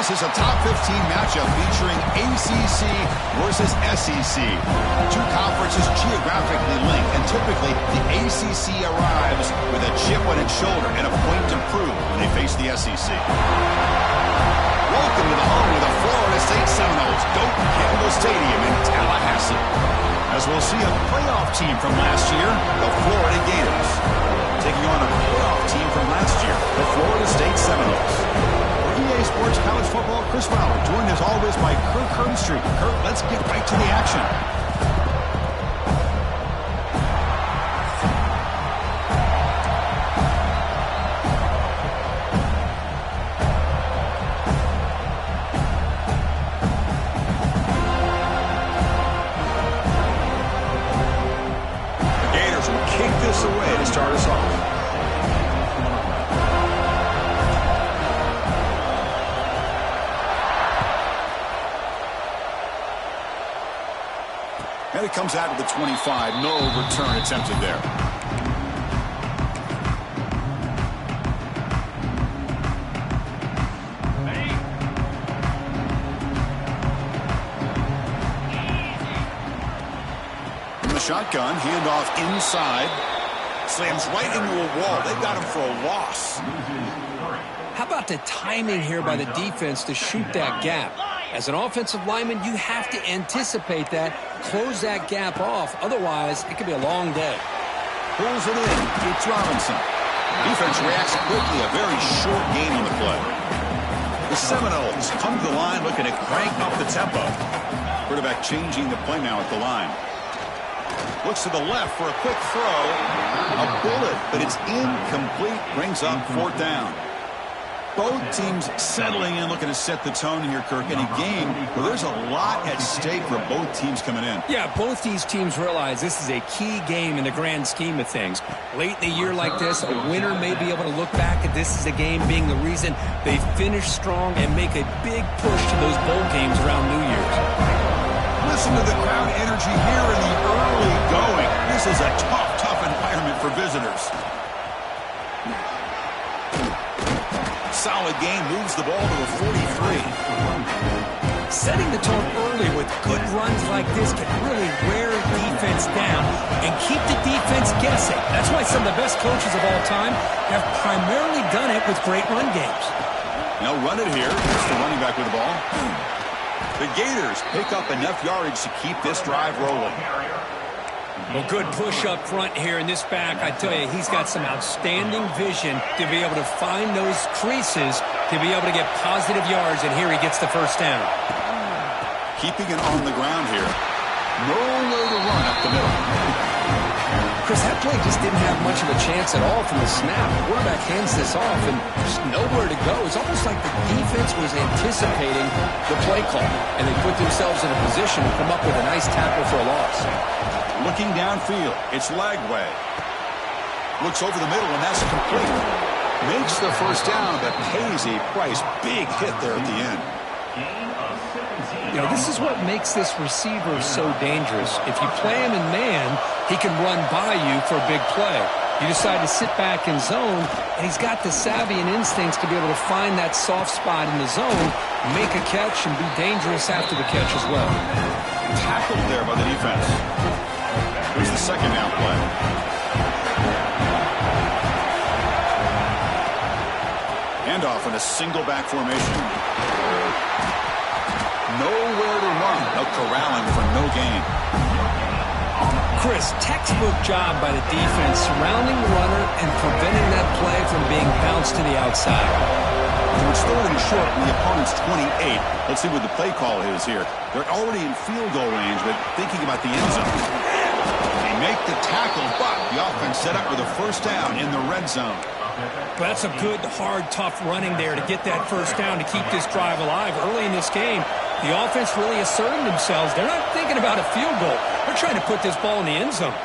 This is a top 15 matchup featuring ACC versus SEC. Two conferences geographically linked, and typically the ACC arrives with a chip on its shoulder and a point to prove when they face the SEC. Welcome to the home of the Florida State Seminoles, Doak Campbell Stadium in Tallahassee. As we'll see a playoff team from last year, the Florida Gators, taking on a playoff team from last year, the Florida State Seminoles. EA Sports College Football, Chris Fowler, joined as always by Kirk Herbstreit. Kirk, let's get right to the action. The Gators will kick this away to start us off. And it comes out of the 25. No return attempted there. From the shotgun, handoff inside. Slams right into a wall. They got him for a loss. How about the timing here by the defense to shoot that gap? As an offensive lineman, you have to anticipate that, close that gap off. Otherwise, it could be a long day. Pulls it in. It's Robinson. Defense reacts quickly. A very short gain on the play. The Seminoles come to the line looking to crank up the tempo. Quarterback changing the play now at the line. Looks to the left for a quick throw. A bullet, but it's incomplete. Brings up fourth down. Both teams settling in, looking to set the tone here, Kirk, in a game where there's a lot at stake for both teams coming in. Yeah, both these teams realize this is a key game in the grand scheme of things. Late in a year like this, a winner may be able to look back at this as a game being the reason they finish strong and make a big push to those bowl games around New Year's. Listen to the crowd energy here in the early going. This is a tough environment for visitors. Solid game, moves the ball to a 43. Setting the tone early with good runs like this can really wear defense down and keep the defense guessing. That's why some of the best coaches of all time have primarily done it with great run games. Now run it here. It's the running back with the ball. The Gators pick up enough yardage to keep this drive rolling. Well, good push up front here in this back. I tell you, he's got some outstanding vision to be able to find those creases to be able to get positive yards, and here he gets the first down. Keeping it on the ground here. Nowhere to run up the middle. Chris, that play just didn't have much of a chance at all from the snap. The quarterback hands this off, and there's nowhere to go. It's almost like the defense was anticipating the play call, and they put themselves in a position to come up with a nice tackle for a loss. Looking downfield, it's Lagway. Looks over the middle, and that's complete. Makes the first down, but pays a price. Big hit there at the end. You know, this is what makes this receiver so dangerous. If you play him in man, he can run by you for a big play. You decide to sit back in zone, and he's got the savvy and instincts to be able to find that soft spot in the zone, make a catch, and be dangerous after the catch as well. Tackled there by the defense. Here's the second down play. Handoff in a single back formation. Nowhere to run. No corralling for no gain. Chris, textbook job by the defense surrounding the runner and preventing that play from being bounced to the outside. It's third and short from the opponent's 28. Let's see what the play call is here. They're already in field goal range, but thinking about the end zone. They make the tackle, but the offense set up with a first down in the red zone. But that's a good, hard, tough running there to get that first down to keep this drive alive. Early in this game, the offense really asserted themselves. They're not thinking about a field goal. They're trying to put this ball in the end zone.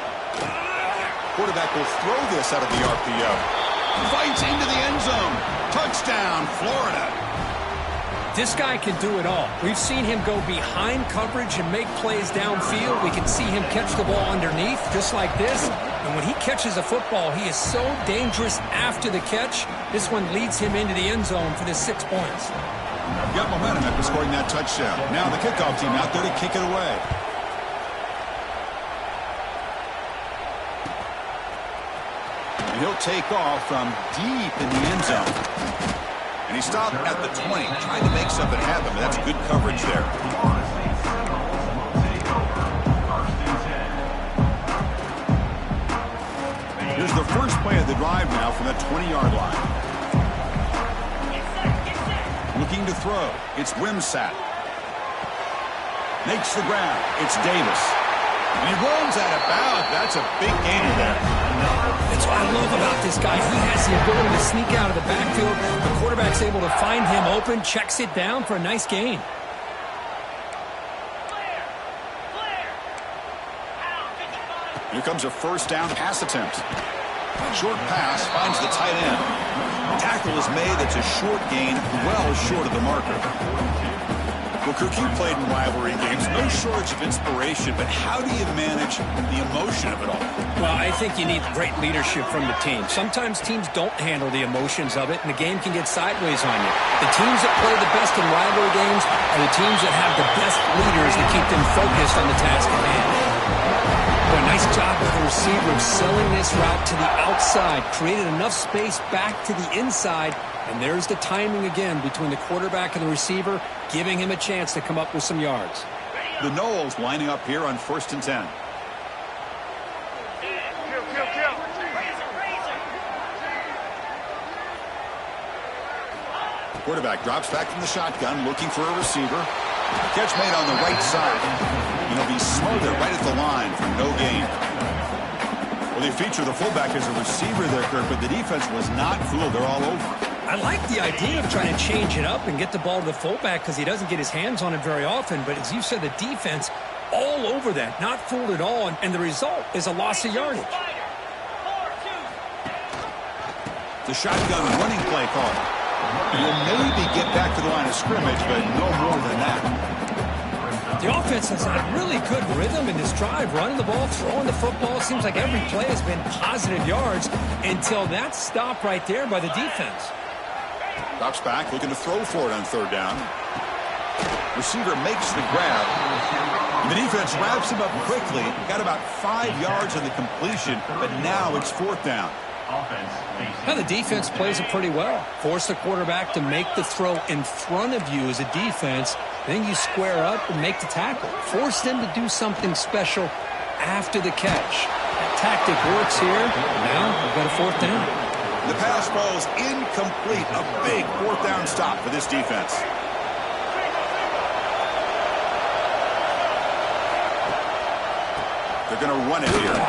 Quarterback will throw this out of the RPO. Fights into the end zone. Touchdown, Florida. This guy can do it all. We've seen him go behind coverage and make plays downfield. We can see him catch the ball underneath, just like this. And when he catches a football, he is so dangerous after the catch. This one leads him into the end zone for the 6 points. Got momentum after scoring that touchdown. Now the kickoff team out there to kick it away. And he'll take off from deep in the end zone. And he stopped at the 20, trying to make something happen. But that's good coverage there. Here's the first play of the drive now from the 20-yard line. Looking to throw. It's Wimsatt. Makes the grab. It's Davis. And he runs out of bounds. That's a big gainer there. That's what I love about this guy. He has the ability to sneak out of the backfield. The quarterback's able to find him open, checks it down for a nice gain. Here comes a first down pass attempt. Short pass finds the tight end. Tackle is made. That's a short gain, well short of the marker. Well, Kirk, you played in rivalry games. No shortage of inspiration, but how do you manage the emotion of it all? Well, I think you need great leadership from the team. Sometimes teams don't handle the emotions of it, and the game can get sideways on you. The teams that play the best in rivalry games are the teams that have the best leaders that keep them focused on the task at hand. Boy, nice job with the receiver of selling this route to the outside, created enough space back to the inside, and there's the timing again between the quarterback and the receiver, giving him a chance to come up with some yards. The Knowles lining up here on 1st and 10. Quarterback drops back from the shotgun, looking for a receiver. Catch made on the right side. And he'll be smothered right at the line for no gain. Well, they feature the fullback as a receiver there, Kirk, but the defense was not fooled. They're all over. I like the idea of trying to change it up and get the ball to the fullback because he doesn't get his hands on it very often. But as you said, the defense all over that, not fooled at all, and the result is a loss of yardage. The shotgun running play call. You'll maybe get back to the line of scrimmage, but no more than that. The offense has had really good rhythm in this drive, running the ball, throwing the football. It seems like every play has been positive yards until that stop right there by the defense. Drops back, looking to throw for it on 3rd down. Receiver makes the grab. And the defense wraps him up quickly. Got about 5 yards on the completion, but now it's 4th down. Now the defense plays it pretty well. Force the quarterback to make the throw in front of you as a defense. Then you square up and make the tackle. Force them to do something special after the catch. That tactic works here. Now we've got a 4th down. The pass falls incomplete. A big 4th down stop for this defense. They're going to run it here.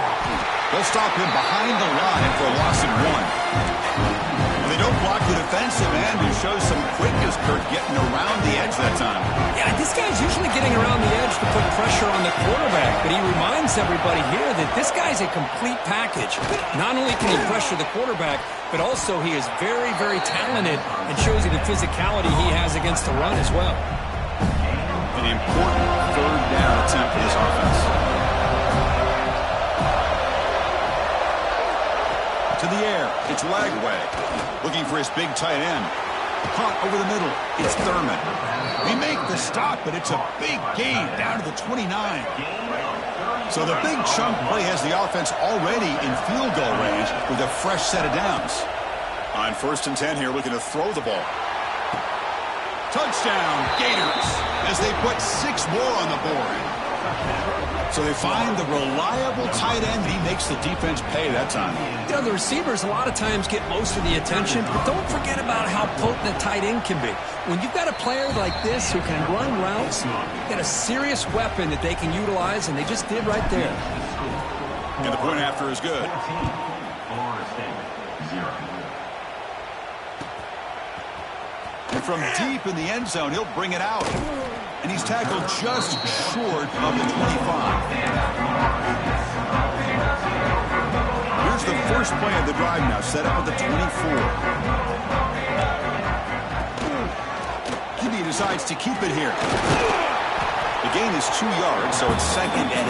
They'll stop him behind the line for a loss of 1. And they don't block the defensive end, who shows some quickness, Kirk, getting around the edge that time. Yeah, this guy's usually getting around the edge to put pressure on the quarterback, but he reminds everybody here that this guy's a complete package. Not only can he pressure the quarterback, but also he is very, very talented and shows you the physicality he has against the run as well. An important 3rd down attempt for this offense. To the air, it's Lagway, looking for his big tight end. Caught over the middle, it's Thurman. We make the stop, but it's a big gain down to the 29. So the big chunk play has the offense already in field goal range with a fresh set of downs. On 1st and 10 here, looking to throw the ball. Touchdown, Gators, as they put 6 more on the board. So they find the reliable tight end, and he makes the defense pay that time. You know, the receivers a lot of times get most of the attention, but don't forget about how potent a tight end can be. When you've got a player like this who can run routes, you've got a serious weapon that they can utilize, and they just did right there. And the point after is good. And from deep in the end zone, he'll bring it out. And he's tackled just short of the 25. Here's the first play of the drive now, set up at the 24. Kibbe decides to keep it here. The gain is 2 yards, so it's 2nd and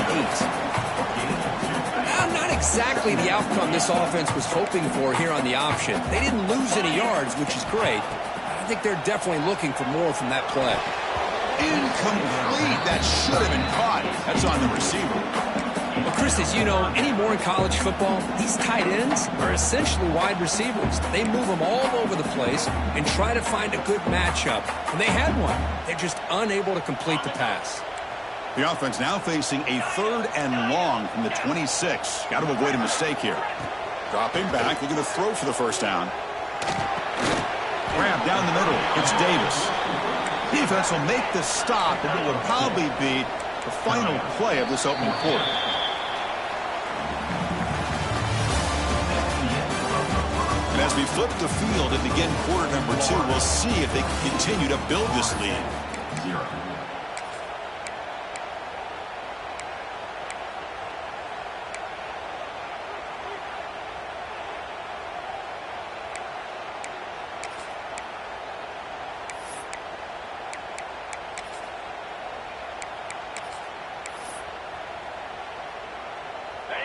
8. Not exactly the outcome this offense was hoping for here on the option. They didn't lose any yards, which is great. think they're definitely looking for more from that play. Incomplete. That should have been caught. That's on the receiver. Well, Chris, as you know, anymore in college football, these tight ends are essentially wide receivers. They move them all over the place and try to find a good matchup. And they had one. They're just unable to complete the pass. The offense now facing a 3rd and long from the 26. Got to avoid a mistake here. Dropping back. They're going to throw for the first down. Grab down the middle. It's Davis. Defense will make the stop, and it will probably be the final play of this opening quarter. And as we flip the field and begin quarter number 2, we'll see if they can continue to build this lead.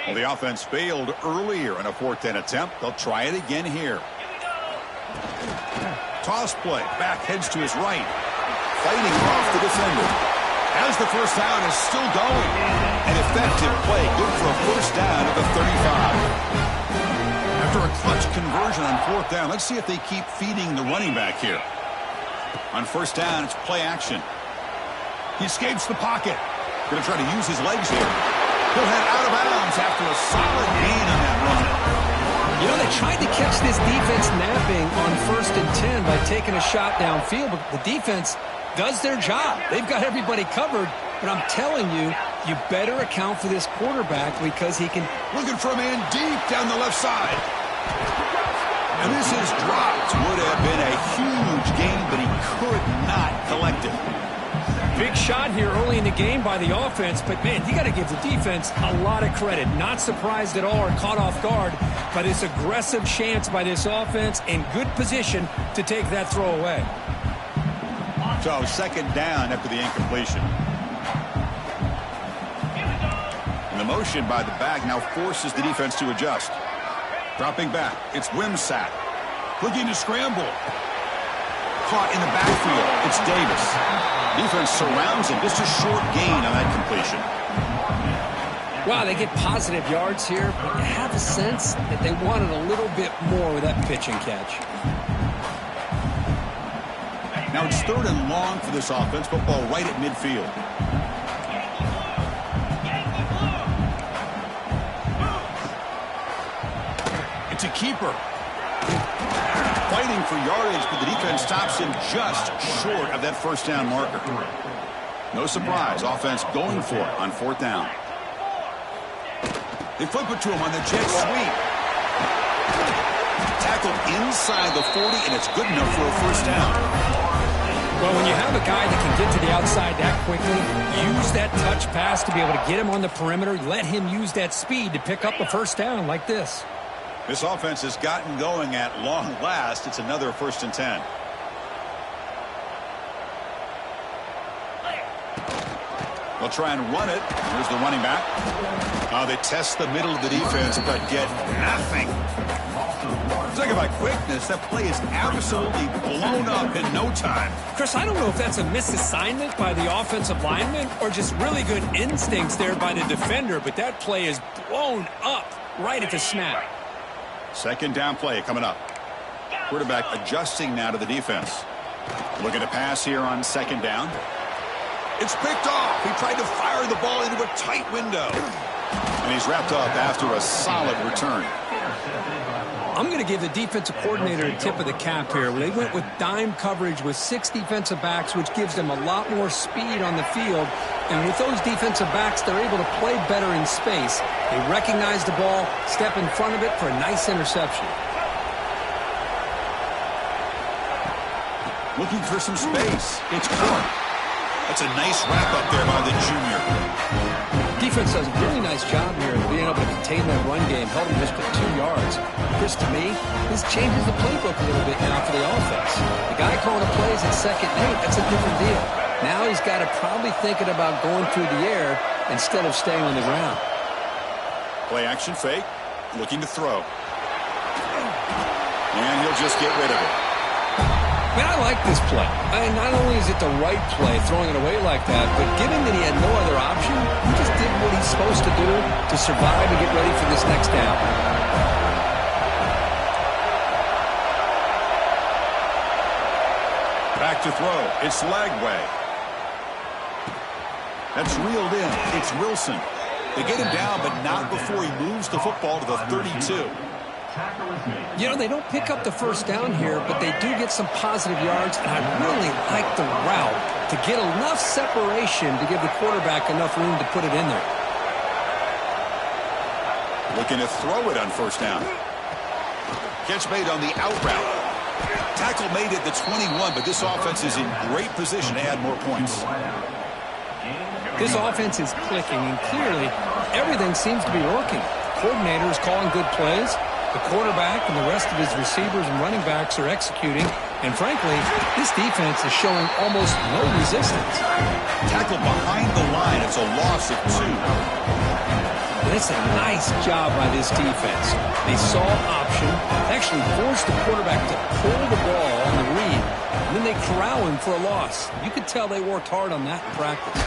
Well, the offense failed earlier in a 4th and attempt. They'll try it again here. Toss play. Back heads to his right. Fighting off the defender. As the first down is still going. An effective play. Good for a first down at the 35. After a clutch conversion on 4th down, let's see if they keep feeding the running back here. On first down, it's play action. He escapes the pocket. Going to try to use his legs here. He'll head out of bounds after a solid gain on that run. You know, they tried to catch this defense napping on 1st and 10 by taking a shot downfield, but the defense does their job. They've got everybody covered, but I'm telling you, you better account for this quarterback because he can... Looking for a man deep down the left side. And this is dropped. Would have been a huge gain, but he could not collect it. Big shot here early in the game by the offense, but, man, you got to give the defense a lot of credit. Not surprised at all or caught off guard by this aggressive chance by this offense in good position to take that throw away. So, 2nd down after the incompletion. And the motion by the back now forces the defense to adjust. Dropping back, it's Wimsatt. Looking to scramble. Caught in the backfield, it's Davis. Defense surrounds him. Just a short gain on that completion. Wow, they get positive yards here, but you have a sense that they wanted a little bit more with that pitch and catch. Now it's 3rd and long for this offense. Football right at midfield. It's a keeper. Fighting for yardage, but the defense stops him just short of that first down marker. No surprise, offense going for it on 4th down. They flip it to him on the jet sweep. Tackled inside the 40, and it's good enough for a first down. Well, when you have a guy that can get to the outside that quickly, use that touch pass to be able to get him on the perimeter, let him use that speed to pick up a first down like this. This offense has gotten going at long last. It's another 1st and 10. They'll try and run it. Here's the running back. They test the middle of the defense, but get nothing. Talking about quickness, that play is absolutely blown up in no time. Chris, I don't know if that's a misassignment by the offensive lineman or just really good instincts there by the defender, but that play is blown up right at the snap. 2nd down play coming up. Quarterback adjusting now to the defense. Looking to pass here on 2nd down. It's picked off. He tried to fire the ball into a tight window. And he's wrapped up after a solid return. I'm going to give the defensive coordinator a tip of the cap here. They went with dime coverage with 6 defensive backs, which gives them a lot more speed on the field. And with those defensive backs, they're able to play better in space. They recognize the ball, step in front of it for a nice interception. Looking for some space. It's Court. That's a nice wrap-up there by the junior. Defense does a really nice job here of being able to contain that run game, held them just to 2 yards. Chris, to me, this changes the playbook a little bit now for the offense. The guy calling the plays at 2nd and 8, that's a different deal. Now he's got to probably thinking about going through the air instead of staying on the ground. Play action fake, looking to throw. And he'll just get rid of it. Man, I like this play. Not only is it the right play, throwing it away like that, but given that he had no other option, he just did what he's supposed to do to survive and get ready for this next down. Back to throw. It's Lagway. That's reeled in. It's Wilson. They get him down, but not before he moves the football to the 32. You know, they don't pick up the first down here, but they do get some positive yards, and I really like the route to get enough separation to give the quarterback enough room to put it in there. Looking to throw it on first down. Catch made on the out route. Tackle made at the 21, but this offense is in great position to add more points. This offense is clicking, and clearly everything seems to be working. The coordinator is calling good plays. The quarterback and the rest of his receivers and running backs are executing. And frankly, this defense is showing almost no resistance. Tackle behind the line. It's a loss of 2. And it's a nice job by this defense. They saw option, actually forced the quarterback to pull the ball on the read, and then they corral him for a loss. You could tell they worked hard on that in practice.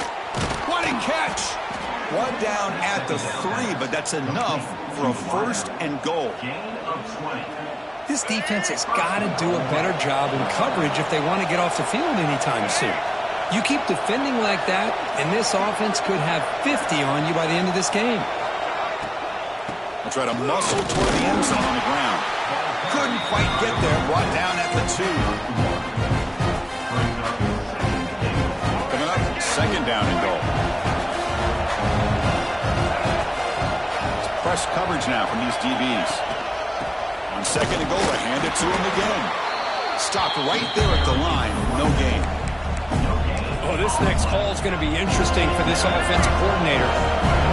What a catch! One down at the 3, but that's enough for a first and goal. This defense has got to do a better job in coverage if they want to get off the field anytime soon. You keep defending like that, and this offense could have 50 on you by the end of this game. They'll try to muscle toward the end zone on the ground. Couldn't quite get there, brought down at the 2. Coming up, second down and goal. Press coverage now from these DBs. On second and goal, they hand it to him again. Stopped right there at the line. No gain. Oh, this next call is going to be interesting for this offensive coordinator.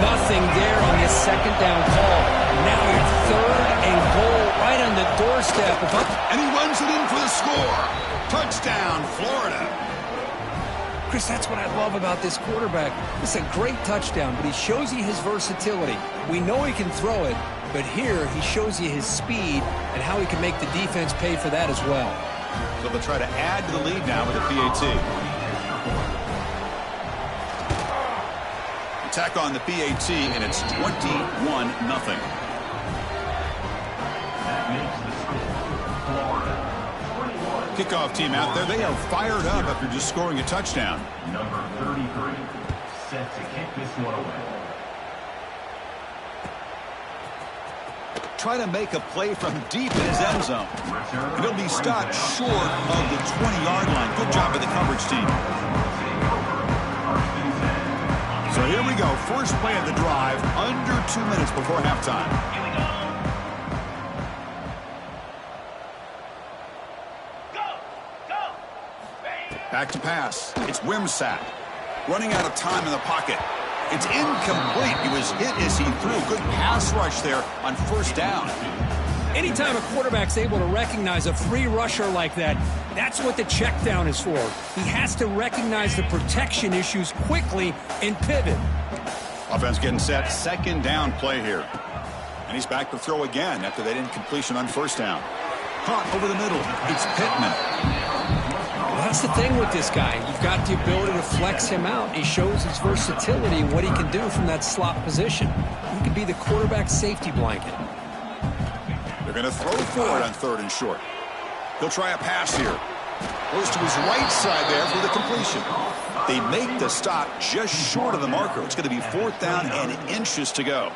Nothing there on this second down call. Now it's third and goal right on the doorstep. And he runs it in for the score. Touchdown, Florida. Chris, that's what I love about this quarterback. It's a great touchdown, but he shows you his versatility. We know he can throw it, but here he shows you his speed and how he can make the defense pay for that as well. So they'll try to add to the lead now with a PAT. Attack on the PAT, and it's 21-0. Kickoff team out there. They are fired up after just scoring a touchdown. Number 33 set to kick this one away. Trying to make a play from deep in his end zone. And he'll be stopped short of the 20-yard line. Good job by the coverage team. So here we go. First play of the drive, under 2 minutes before halftime. Here we go. Back to pass. It's Wimsatt. Running out of time in the pocket. It's incomplete. He was hit as he threw. Good pass rush there on first down. Anytime a quarterback's able to recognize a free rusher like that, that's what the check down is for. He has to recognize the protection issues quickly and pivot. Offense getting set. Second down play here. And he's back to throw again after that incompletion on first down. Caught over the middle. It's Pittman. Well, that's the thing with this guy. You've got the ability to flex him out. He shows his versatility, what he can do from that slot position. He could be the quarterback safety blanket. They're going to throw forward on third and short. He'll try a pass here. Goes to his right side there for the completion. They make the stop just short of the marker. It's going to be fourth down and inches to go.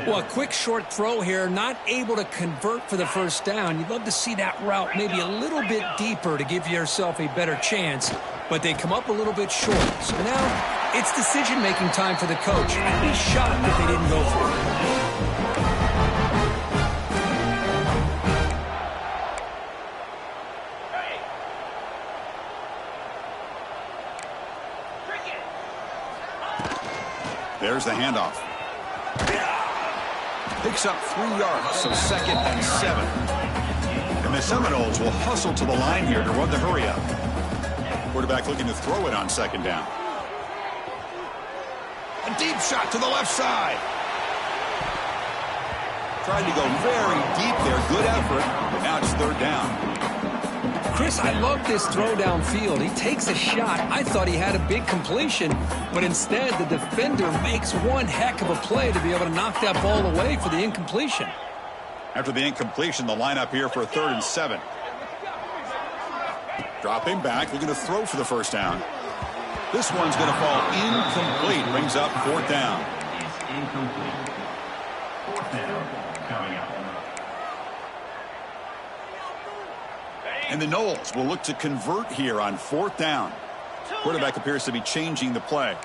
Well, a quick short throw here, not able to convert for the first down. You'd love to see that route maybe a little bit deeper to give yourself a better chance, but they come up a little bit short. So now it's decision-making time for the coach. I'd be shocked if they didn't go for it. There's the handoff. Picks up 3 yards, so second and 7. And the Seminoles will hustle to the line here to run the hurry up. Quarterback looking to throw it on second down. A deep shot to the left side. Tried to go very deep there. Good effort. Now it's third down. Chris, I love this throw downfield. He takes a shot. I thought he had a big completion, but instead the defender makes one heck of a play to be able to knock that ball away for the incompletion. After the incompletion, the lineup here for a 3rd and 7. Dropping back, looking to throw for the first down. This one's going to fall incomplete. Brings up 4th down. It's incomplete. 4th down coming up. And the Knowles will look to convert here on 4th down. Quarterback appears to be changing the play.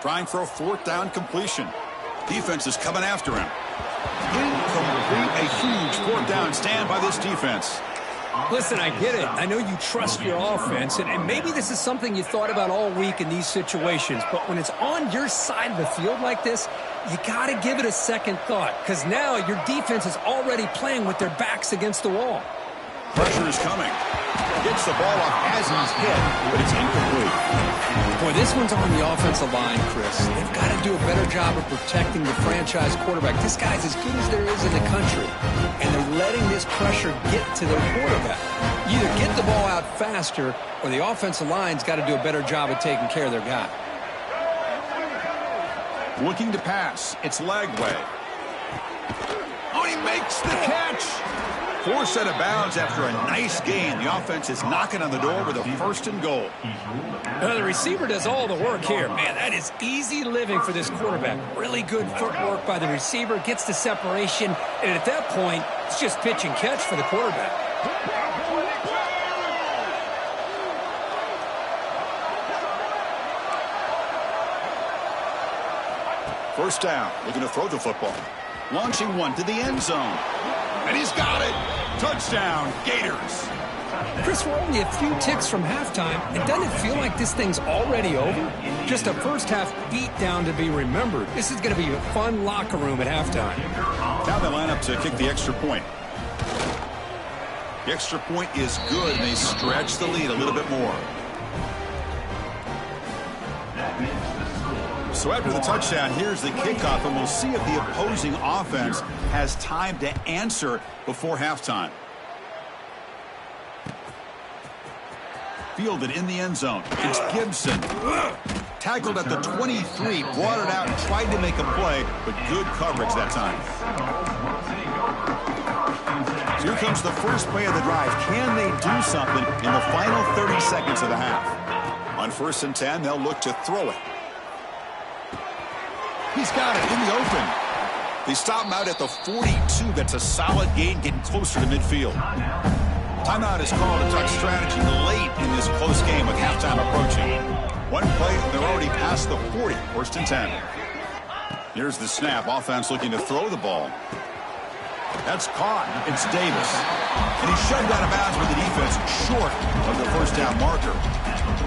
Trying for a 4th down completion. Defense is coming after him. Incomplete. A huge 4th down stand by this defense. Listen, I get it. I know you trust your offense, and maybe this is something you thought about all week in these situations, but when it's on your side of the field like this, you got to give it a second thought, because now your defense is already playing with their backs against the wall. Pressure is coming. Gets the ball off as he's hit, but it's incomplete. Boy, this one's on the offensive line, Chris. They've got to do a better job of protecting the franchise quarterback. This guy's as good as there is in the country, and they're letting this pressure get to their quarterback. You either get the ball out faster, or the offensive line's got to do a better job of taking care of their guy. Looking to pass. It's Lagway. Oh, he makes the catch. Forced out of bounds after a nice gain. The offense is knocking on the door with a 1st and goal. The receiver does all the work here. Man, that is easy living for this quarterback. Really good footwork by the receiver. Gets the separation. And at that point, it's just pitch and catch for the quarterback. First down. Looking to throw the football. Launching one to the end zone. And he's got it. Touchdown, Gators. Chris, we're only a few ticks from halftime. And doesn't it feel like this thing's already over? Just a first-half beatdown to be remembered. This is going to be a fun locker room at halftime. Now they line up to kick the extra point. The extra point is good, and they stretch the lead a little bit more. So after the touchdown, here's the kickoff, and we'll see if the opposing offense has time to answer before halftime. Fielded in the end zone. It's Gibson. Tackled at the 23, brought it out and tried to make a play, but good coverage that time. So here comes the first play of the drive. Can they do something in the final 30 seconds of the half? On 1st and 10, they'll look to throw it. He's got it in the open. They stop him out at the 42. That's a solid gain, getting closer to midfield. Timeout is called to talk strategy late in this close game with halftime approaching. One play, they're already past the 40. 1st and 10. Here's the snap. Offense looking to throw the ball. That's caught. It's Davis. And he's shoved out of bounds with the defense short of the first down marker.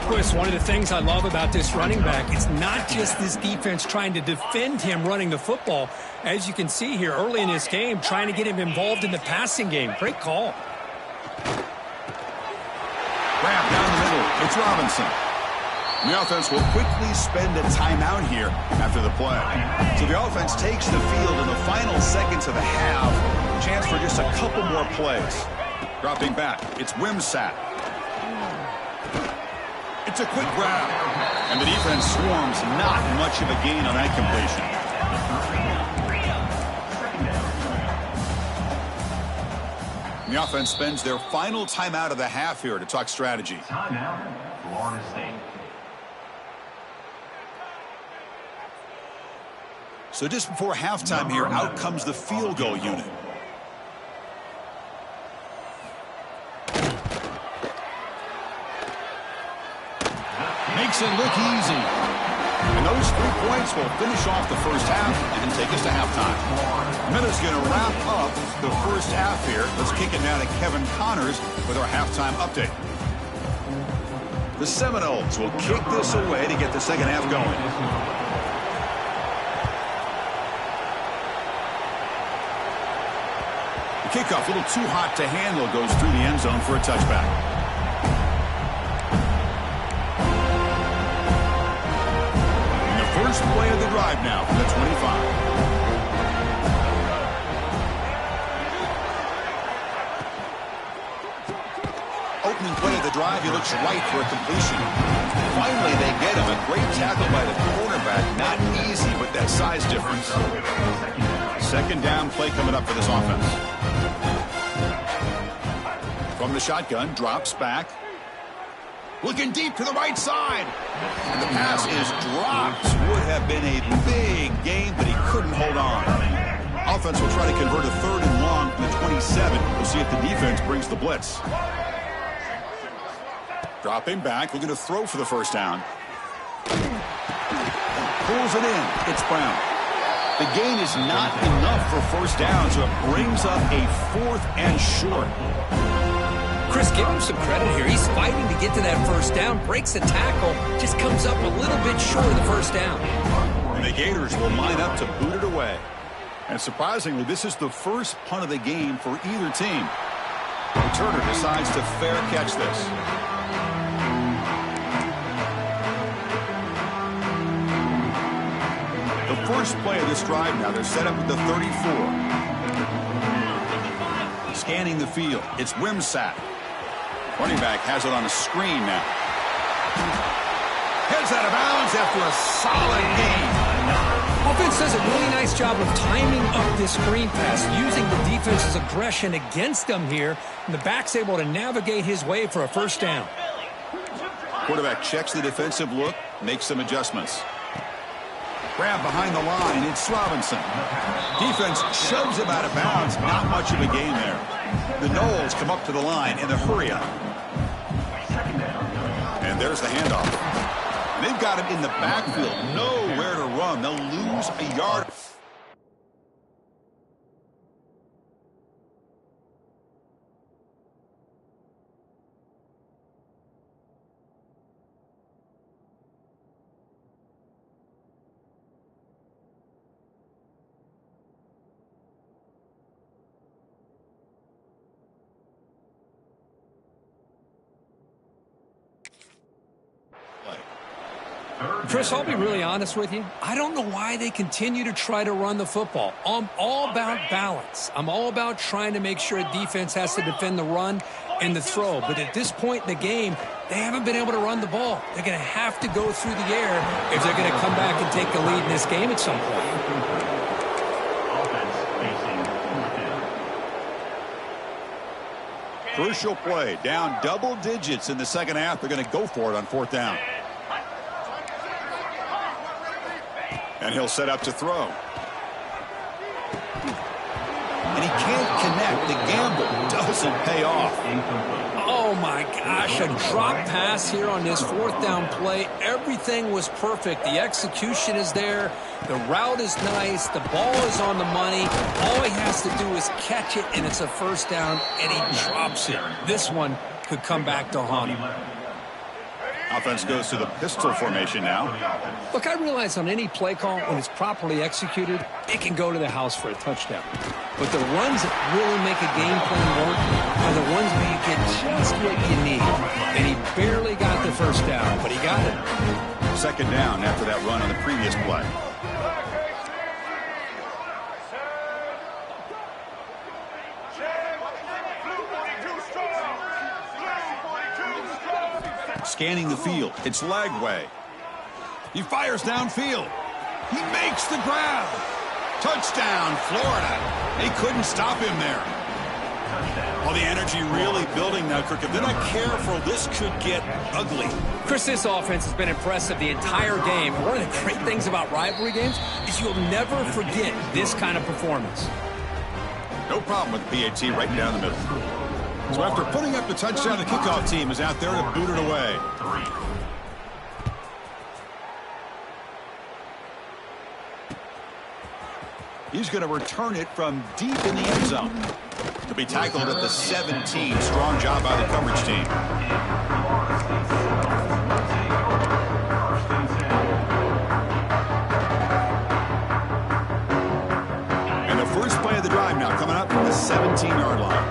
Chris, one of the things I love about this running back is not just this defense trying to defend him running the football. As you can see here early in this game, trying to get him involved in the passing game. Great call. Wrap down the middle. It's Robinson. The offense will quickly spend a timeout here after the play. So the offense takes the field in the final seconds of the half. Chance for just a couple more plays. Dropping back. It's Wimsatt. It's a quick grab. And the defense swarms. Not much of a gain on that completion. The offense spends their final timeout of the half here to talk strategy. Timeout, Florida State. So just before halftime here, out comes the field goal unit. Makes it look easy. And those 3 points will finish off the first half and take us to halftime. Miller's going to wrap up the first half here. Let's kick it now to Kevin Connors with our halftime update. The Seminoles will kick this away to get the second half going. The kickoff, a little too hot to handle, goes through the end zone for a touchback. First play of the drive now from the 25. Opening play of the drive, he looks right for a completion. Finally, they get him. A great tackle by the cornerback. Not easy with that size difference. Second down play coming up for this offense. From the shotgun, drops back. Looking deep to the right side. And the pass is dropped. Would have been a big gain, but he couldn't hold on. Offense will try to convert a third and long from the 27. We'll see if the defense brings the blitz. Dropping back, looking to throw for the first down. Pulls it in. It's Brown. The gain is not enough for first down, so it brings up a 4th and short. Chris, give him some credit here. He's fighting to get to that first down, breaks a tackle, just comes up a little bit short of the first down. And the Gators will line up to boot it away. And surprisingly, this is the first punt of the game for either team. Returner decides to fair catch this. The first play of this drive now, they're set up at the 34. Scanning the field, it's Wimsatt. Running back has it on a screen now. Heads out of bounds after a solid gain. Offense does a really nice job of timing up this screen pass, using the defense's aggression against them here, and the back's able to navigate his way for a first down. Quarterback checks the defensive look, makes some adjustments. Grab behind the line, it's Robinson. Defense shoves him out of bounds, not much of a gain there. The Noles come up to the line in the hurry up. And there's the handoff. And they've got him in the backfield, nowhere to run. They'll lose a yard. Chris, I'll be really honest with you. I don't know why they continue to try to run the football. I'm all about balance. I'm all about trying to make sure a defense has to defend the run and the throw. But at this point in the game, they haven't been able to run the ball. They're going to have to go through the air if they're going to come back and take the lead in this game at some point. Crucial play, down double digits in the second half. They're going to go for it on 4th down. And he'll set up to throw. And he can't connect. The gamble doesn't pay off. Oh, my gosh, a drop pass here on this 4th down play. Everything was perfect. The execution is there. The route is nice. The ball is on the money. All he has to do is catch it, and it's a first down, and he drops it. This one could come back to haunt him. Offense goes to the pistol formation now. Look, I realize on any play call, when it's properly executed, it can go to the house for a touchdown. But the runs that really make a game plan work are the ones where you get just what you need. And he barely got the first down, but he got it. Second down after that run on the previous play. Scanning the field. It's Lagway. He fires downfield. He makes the grab. Touchdown, Florida. They couldn't stop him there. Well, the energy really building now, Kirk. If they're not careful, this could get ugly. Chris, this offense has been impressive the entire game. And one of the great things about rivalry games is you'll never forget this kind of performance. No problem with the PAT right down the middle. So after putting up the touchdown, the kickoff team is out there to boot it away. He's going to return it from deep in the end zone. To be tackled at the 17. Strong job by the coverage team. And the first play of the drive now coming up from the 17-yard line.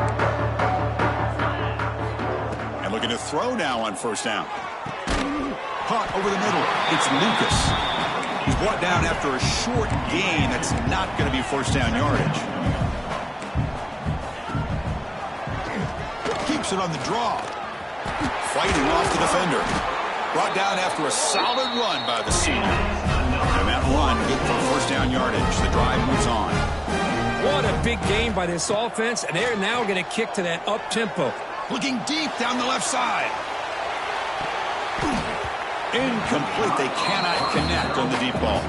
And looking to throw now on first down. Caught over the middle. It's Lucas. He's brought down after a short gain. That's not going to be first down yardage. Keeps it on the draw. Fighting off the defender. Brought down after a solid run by the senior. And that run good for first down yardage. The drive moves on. What a big game by this offense, and they're now going to kick to that up-tempo. Looking deep down the left side. Incomplete. They cannot connect on the deep ball.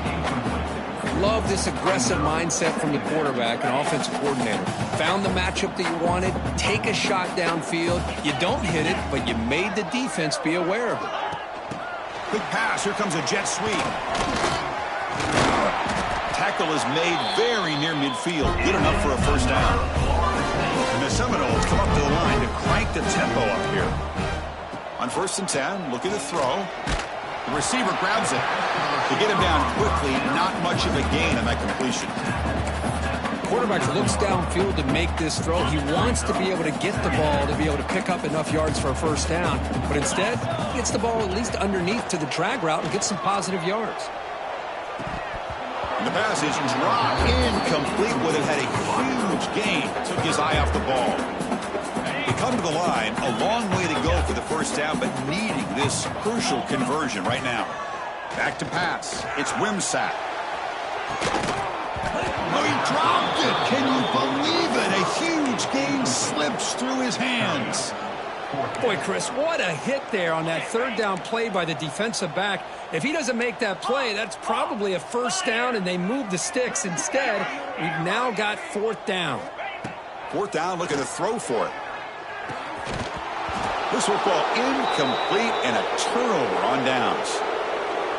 Love this aggressive mindset from the quarterback and offensive coordinator. Found the matchup that you wanted, take a shot downfield. You don't hit it, but you made the defense be aware of it. Quick pass. Here comes a jet sweep. Tackle is made very near midfield. Good enough for a first down. And the Seminoles come up to the line to crank the tempo up here. On 1st and 10, looking to throw. The receiver grabs it. To get him down quickly, not much of a gain on that completion. Quarterback looks downfield to make this throw. He wants to be able to get the ball to be able to pick up enough yards for a first down. But instead, he gets the ball at least underneath to the drag route and gets some positive yards. And the pass is dropped. Incomplete. Would have had a huge gain. Took his eye off the ball. They come to the line. A long way to go for the first down, but needing this crucial conversion right now. Back to pass. It's Wimsatt. Oh, he dropped it. Can you believe it? A huge gain slips through his hands. Boy, Chris, what a hit there on that third down play by the defensive back. If he doesn't make that play, that's probably a first down, and they move the sticks. Instead, we've now got 4th down. 4th down, looking to throw for it. This football incomplete and a turnover on downs.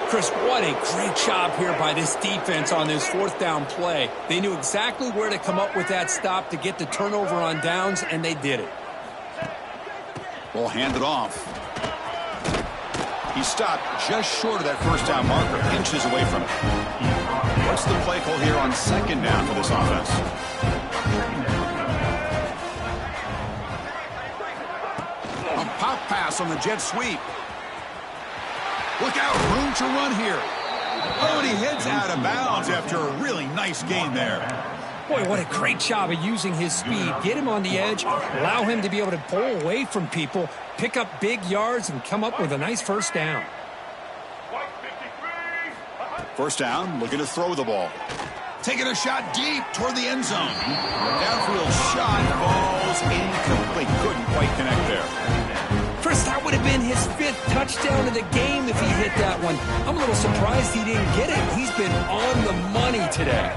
Chris, what a great job here by this defense on this 4th down play. They knew exactly where to come up with that stop to get the turnover on downs, and they did it. Ball handed off. He stopped just short of that first down marker, inches away from it. What's the play call here on 2nd down for this offense? A pop pass on the jet sweep. Look out, room to run here. Oh, and he heads out of bounds after a really nice gain there. Boy, what a great job of using his speed. Get him on the edge, allow him to be able to pull away from people, pick up big yards, and come up with a nice first down. First down, looking to throw the ball. Taking a shot deep toward the end zone. Downfield shot, ball's incomplete. Couldn't quite connect there. Chris, that would have been his 5th touchdown of the game if he hit that one. I'm a little surprised he didn't get it. He's been on the money today.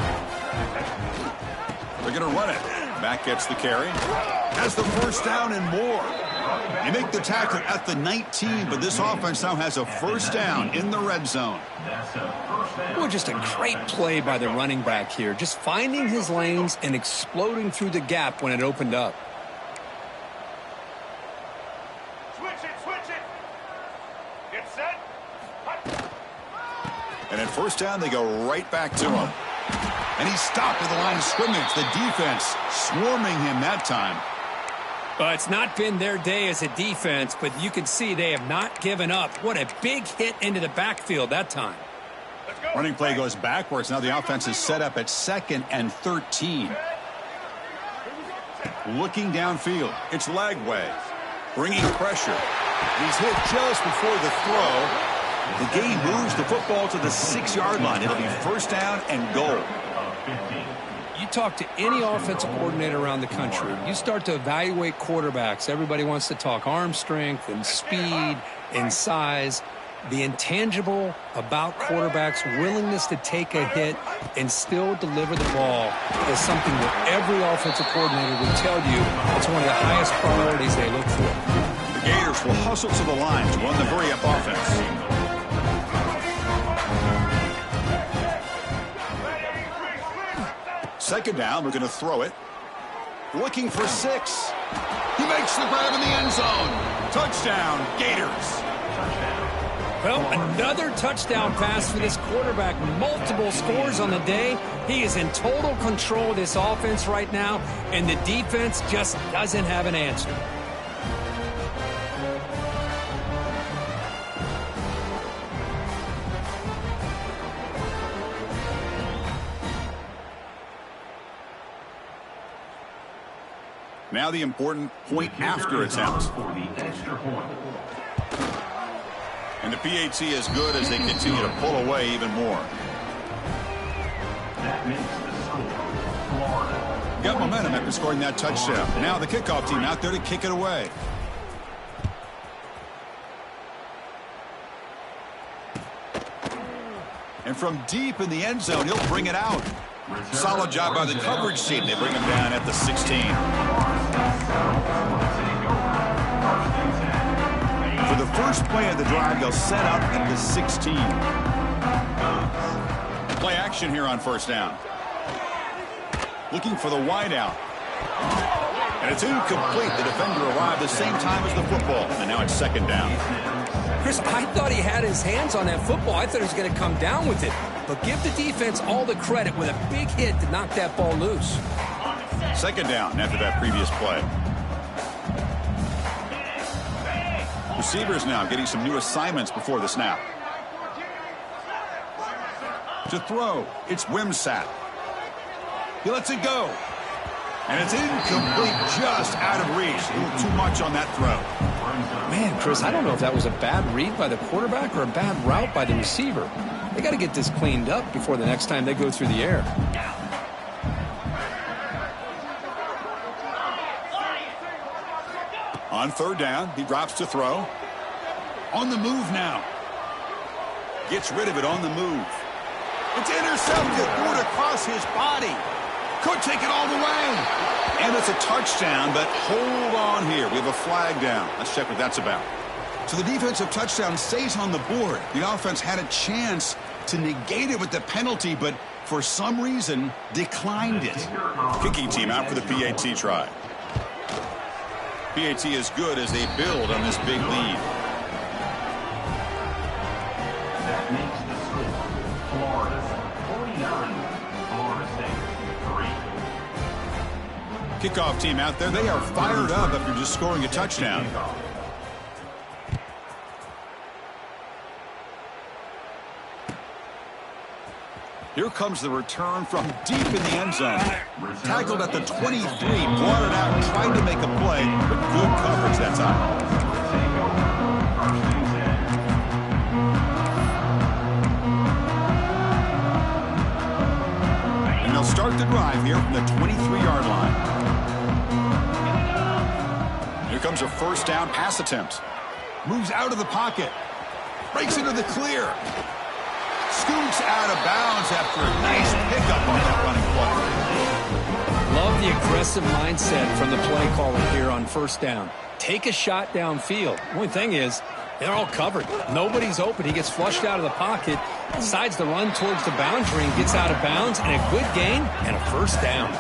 They're going to run it. Mack gets the carry. Has the first down and more. You make the tackle at the 19, but this offense now has a first down in the red zone. Boy, just a great play by the running back here. Just finding his lanes and exploding through the gap when it opened up. And at first down, they go right back to him. And he's stopped at the line of scrimmage. The defense swarming him that time. Well, it's not been their day as a defense, but you can see they have not given up. What a big hit into the backfield that time. Running play goes backwards. Now the offense is set up at 2nd and 13. Looking downfield. It's Lagway. Bringing pressure. He's hit just before the throw. The game moves the football to the 6-yard line. It'll be first down and goal. You talk to any offensive coordinator around the country, you start to evaluate quarterbacks. Everybody wants to talk arm strength and speed and size. The intangible about quarterbacks' willingness to take a hit and still deliver the ball is something that every offensive coordinator will tell you it's one of the highest priorities they look for. The Gators will hustle to the line to run the hurry-up offense. Second down, we're going to throw it. Looking for 6. He makes the grab in the end zone. Touchdown, Gators. Well, another touchdown pass for this quarterback. Multiple scores on the day. He is in total control of this offense right now, and the defense just doesn't have an answer. Now the important point after attempt. For the extra point. And the PAT is good as they continue to pull away even more. That makes the score Florida. Got momentum after scoring that touchdown. Now the kickoff team out there to kick it away. And from deep in the end zone, he'll bring it out. Solid job by the coverage team. They bring him down at the 16. For the first play of the drive, they'll set up at the 16. Play action here on first down. Looking for the wide out. And it's incomplete. The defender arrived the same time as the football. And now it's second down. Chris, I thought he had his hands on that football. I thought he was going to come down with it. But give the defense all the credit with a big hit to knock that ball loose. Second down after that previous play. Receivers now getting some new assignments before the snap. To throw, it's Wimsatt. He lets it go. And it's incomplete, just out of reach. A little too much on that throw. Man, Chris, I don't know if that was a bad read by the quarterback or a bad route by the receiver. They got to get this cleaned up before the next time they go through the air. On third down, he drops to throw. On the move now. Gets rid of it on the move. It's intercepted. Threw it across his body. Could take it all the way. And it's a touchdown, but hold on here. We have a flag down. Let's check what that's about. So the defensive touchdown stays on the board. The offense had a chance to negate it with the penalty, but for some reason declined it. Kicking team out for the PAT try. PAT is good as they build on this big lead. That makes the score Florida 49, Florida State 3. Kickoff team out there. They are fired up after just scoring a touchdown. Here comes the return from deep in the end zone. Tackled at the 23, brought it out, tried to make a play, but good coverage that time. And they'll start the drive here from the 23-yard line. Here comes a first down pass attempt. Moves out of the pocket. Breaks into the clear. Scoots out of bounds after a nice pickup on that running play. Love the aggressive mindset from the play caller here on first down. Take a shot downfield. Only thing is, they're all covered. Nobody's open. He gets flushed out of the pocket, decides to run towards the boundary and gets out of bounds, and a good gain and a first down.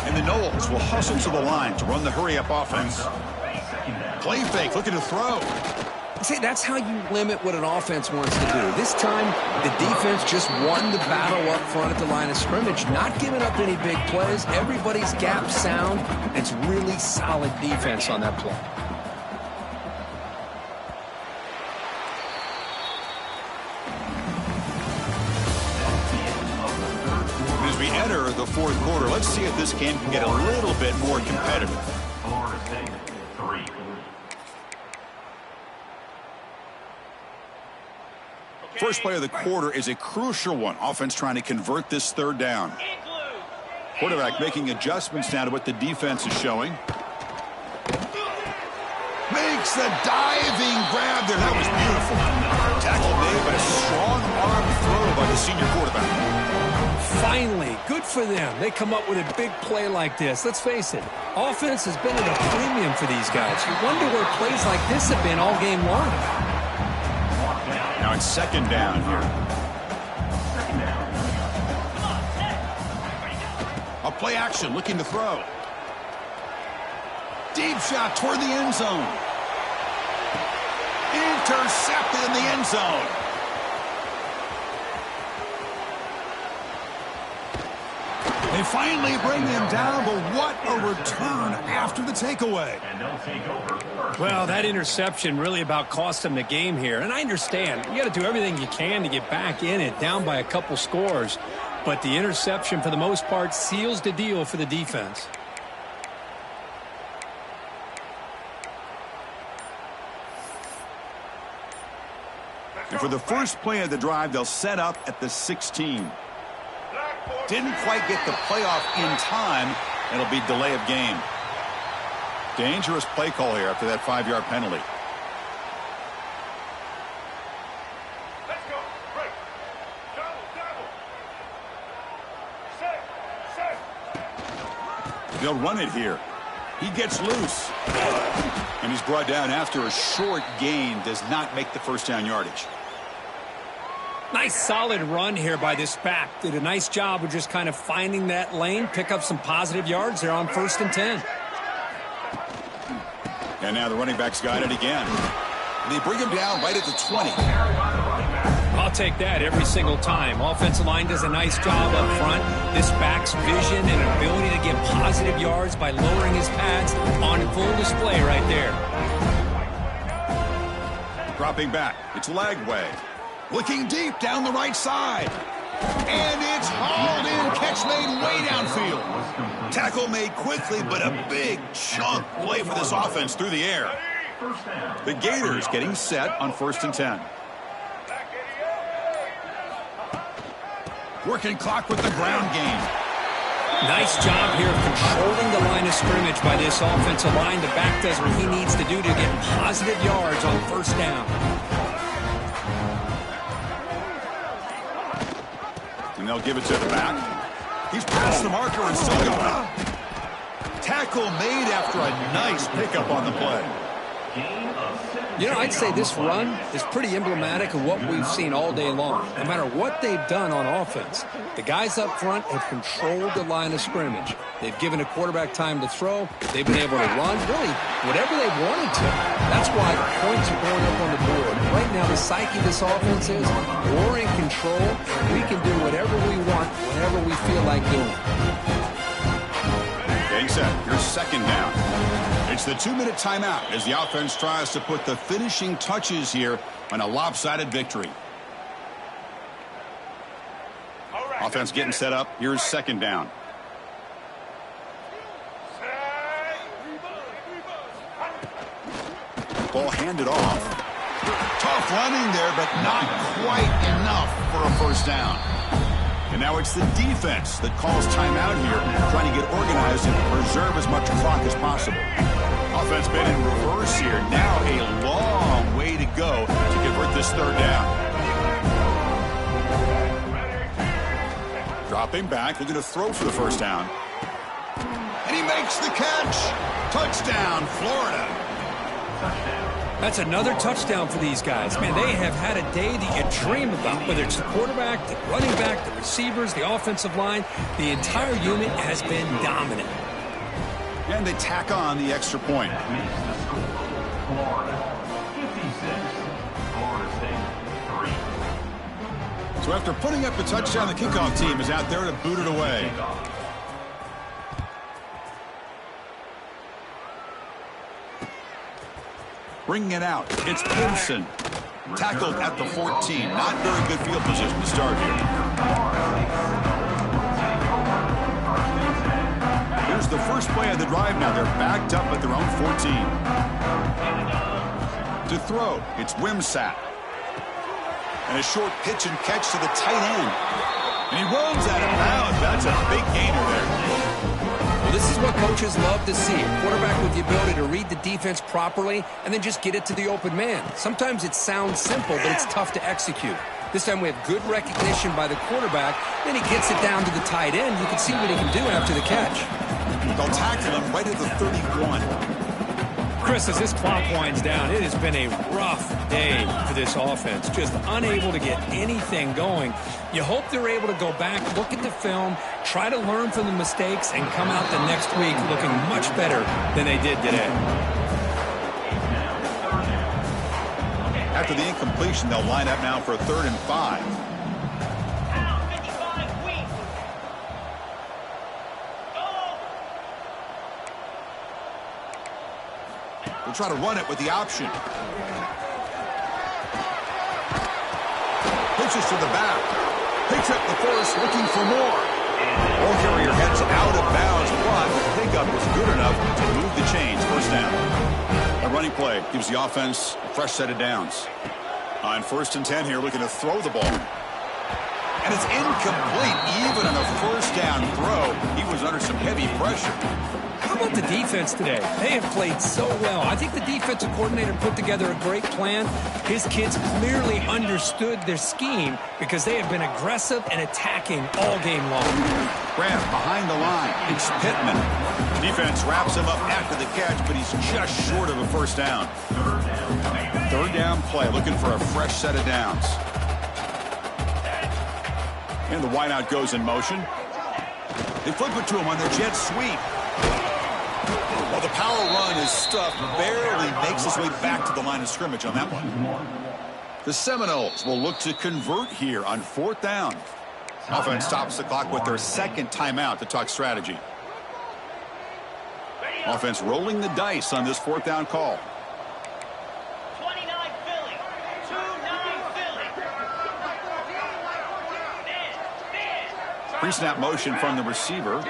And the Knowles will hustle to the line to run the hurry-up offense. Play fake, looking to throw. See, that's how you limit what an offense wants to do. This time, the defense just won the battle up front at the line of scrimmage, not giving up any big plays. Everybody's gap sound. It's really solid defense on that play. As we enter the fourth quarter, let's see if this game can get a little bit more competitive. Florida State 3. First play of the quarter is a crucial one. Offense trying to convert this third down. Quarterback making adjustments now to what the defense is showing. Makes the diving grab there. That was beautiful. Tackle made, but a strong arm throw by the senior quarterback. Finally, good for them. They come up with a big play like this. Let's face it, offense has been at a premium for these guys. You wonder where plays like this have been all game long. Now it's second down here. A play action, looking to throw. Deep shot toward the end zone. Intercepted in the end zone. They finally bring him down, but what a return after the takeaway. And they'll take over first. Well, that interception really about cost them the game here. And I understand. You got to do everything you can to get back in it, down by a couple scores. But the interception, for the most part, seals the deal for the defense. And for the first play of the drive, they'll set up at the 16. Didn't quite get the playoff in time. It'll be delay of game. Dangerous play call here after that 5-yard penalty. Let's go. Break. Double. Set. They'll run it here. He gets loose. And he's brought down after a short gain. Does not make the first down yardage. Nice solid run here by this back. Did a nice job of just kind of finding that lane, pick up some positive yards there on 1st and 10. And now the running back's got it again. And they bring him down right at the 20. I'll take that every single time. Offensive line does a nice job up front. This back's vision and ability to get positive yards by lowering his pads on full display right there. Dropping back. It's Lagway. Looking deep down the right side. And it's hauled in. Catch made way downfield. Tackle made quickly, but a big chunk play for this offense through the air. The Gators getting set on 1st and 10. Working clock with the ground game. Nice job here of controlling the line of scrimmage by this offensive line. The back does what he needs to do to get positive yards on 1st down. And they'll give it to the back. He's past the marker and still going. Tackle made after a nice pickup on the play. You know, I'd say this run is pretty emblematic of what we've seen all day long. No matter what they've done on offense, the guys up front have controlled the line of scrimmage. They've given a quarterback time to throw. They've been able to run, really, whatever they wanted to. That's why points are going up on the board. Right now, the psyche of this offense is we're in control. We can do whatever we want, whenever we feel like doing. Getting set. Here's 2nd down. It's the 2-minute timeout as the offense tries to put the finishing touches here on a lopsided victory. Offense getting set up. Here's 2nd down. Ball handed off. Tough running there, but not quite enough for a 1st down. And now it's the defense that calls timeout here, trying to get organized and preserve as much clock as possible. Offense been in reverse here. Now a long way to go to convert this 3rd down. Dropping back, looking to throw for the 1st down. And he makes the catch. Touchdown, Florida. That's another touchdown for these guys. Man, they have had a day that you dream about, whether it's the quarterback, the running back, the receivers, the offensive line. The entire unit has been dominant. And they tack on the extra point. So after putting up the touchdown, the kickoff team is out there to boot it away. Bringing it out. It's Gibson. Tackled at the 14. Not very good field position to start here. Here's the first play of the drive now. They're backed up at their own 14. To throw, it's Wimsatt. And a short pitch and catch to the tight end. And he runs out of bounds. That's a big gainer there. Well, this is what coaches love to see. A quarterback with the ability to read the defense properly and then just get it to the open man. Sometimes it sounds simple, but it's tough to execute. This time we have good recognition by the quarterback. Then he gets it down to the tight end. You can see what he can do after the catch. They'll tackle him right at the 31. Chris, as this clock winds down, it has been a rough day for this offense. Just unable to get anything going. You hope they're able to go back, look at the film, try to learn from the mistakes, and come out the next week looking much better than they did today. After the incompletion, they'll line up now for a 3rd and 5. We'll try to run it with the option. Pitches to the back. Picks up the first, looking for more. Ball carrier heads out of bounds, but the pickup was good enough to move the chains. 1st down. A running play gives the offense a fresh set of downs. On 1st and 10 here, looking to throw the ball. And it's incomplete. Even on a first down throw, he was under some heavy pressure. How about the defense today? They have played so well. I think the defensive coordinator put together a great plan. His kids clearly understood their scheme because they have been aggressive and attacking all game long. Grant behind the line. It's Pittman. Defense wraps him up after the catch, but he's just short of a first down. 3rd down play, looking for a fresh set of downs. And the wideout goes in motion. They flip it to him on their jet sweep. Well, the power run is stuffed, barely makes his way back to the line of scrimmage on that one. The Seminoles will look to convert here on 4th down. Offense stops the clock with their 2nd timeout to talk strategy. Offense rolling the dice on this 4th down call. 29 Philly. 2-9 Philly. Pre-snap motion from the receiver.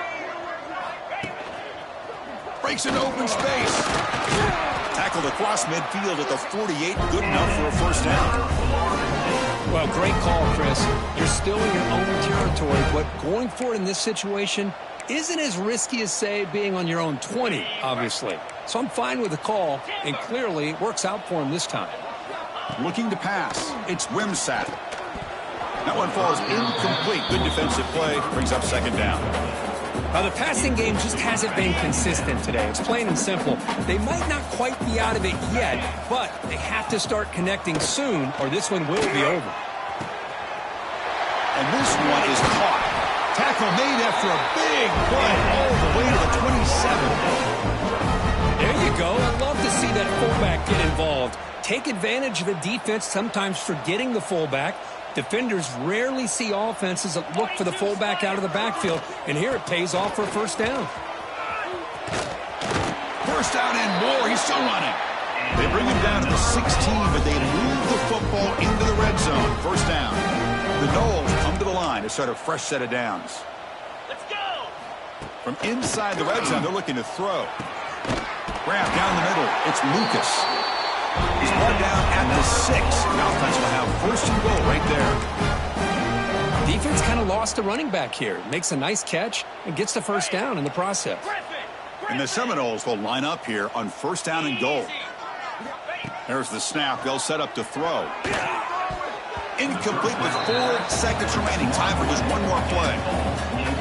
Breaks into open space. Tackled across midfield at the 48. Good enough for a first down. Well, great call, Chris. You're still in your own territory, but going for it in this situation isn't as risky as, say, being on your own 20, obviously. So I'm fine with the call, and clearly it works out for him this time. Looking to pass. It's Wimsatt. That one falls incomplete. Good defensive play. Brings up 2nd down. The passing game just hasn't been consistent today. It's plain and simple. They might not quite be out of it yet, but they have to start connecting soon, or this one will be over. And this one is caught. Tackle made after a big play all the way to the 27. There you go. I'd love to see that fullback get involved. Take advantage of the defense, sometimes forgetting the fullback. Defenders rarely see offenses that look for the fullback out of the backfield, and here it pays off for a first down. First down and more. He's still running. They bring him down to the 16, but they move the football into the red zone. First down. The Noles come to the line to start a fresh set of downs. Let's go. From inside the red zone, they're looking to throw. Grab down the middle. It's Lucas. He's brought down at the 6. The offense will have 1st and goal right there. Defense kind of lost the running back here. Makes a nice catch and gets the first down in the process. And the Seminoles will line up here on 1st down and goal. There's the snap. They'll set up to throw. Incomplete with 4 seconds remaining. Time for just one more play.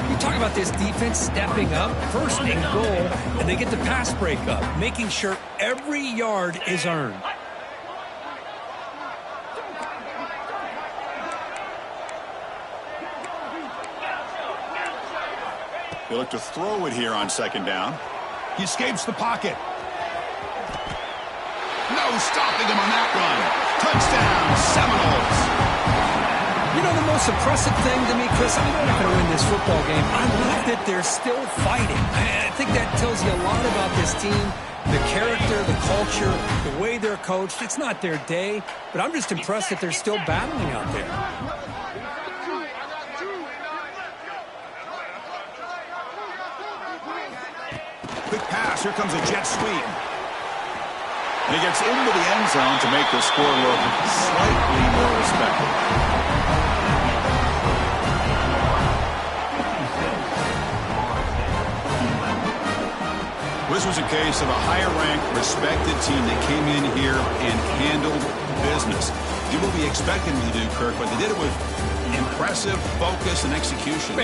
You talk about this defense stepping up, 1st and goal, and they get the pass breakup, making sure every yard is earned. They look to throw it here on 2nd down. He escapes the pocket. No stopping him on that run. Touchdown, Seminoles. You know, the most impressive thing to me, Chris, I'm not going to win this football game. I love that they're still fighting. I think that tells you a lot about this team, the character, the culture, the way they're coached. It's not their day, but I'm just impressed that they're still battling out there. Quick pass. Here comes a jet sweep. And he gets into the end zone to make the score look slightly more respectable. This was a case of a higher-ranked, respected team that came in here and handled business. You will be expecting them to do, Kirk, but they did it with impressive focus and execution.